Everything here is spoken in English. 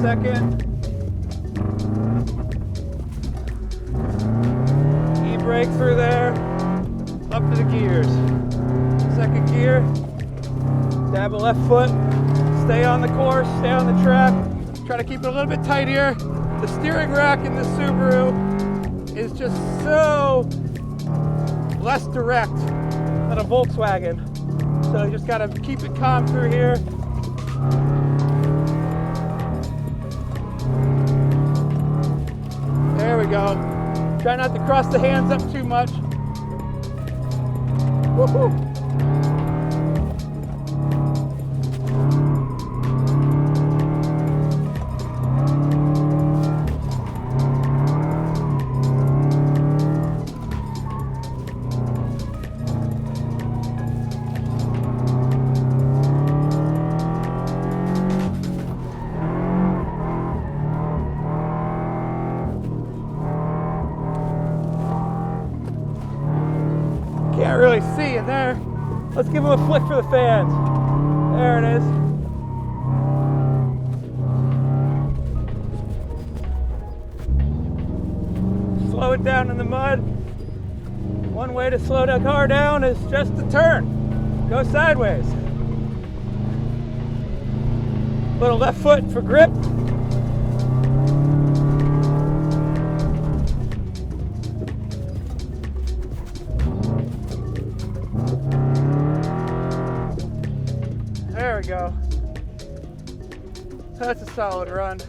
second. E-brake through there, up to the gears. Second gear, dab a left foot, stay on the course, stay on the track. Try to keep it a little bit tighter. The steering rack in the Subaru is just so less direct than a Volkswagen. So you just gotta keep it calm through here. There we go. Try not to cross the hands up too much. Woohoo! Can't really see in there. Let's give him a flick for the fans. There it is. Slow it down in the mud. One way to slow the car down is just to turn. Go sideways. Little left foot for grip. There we go. That's a solid run.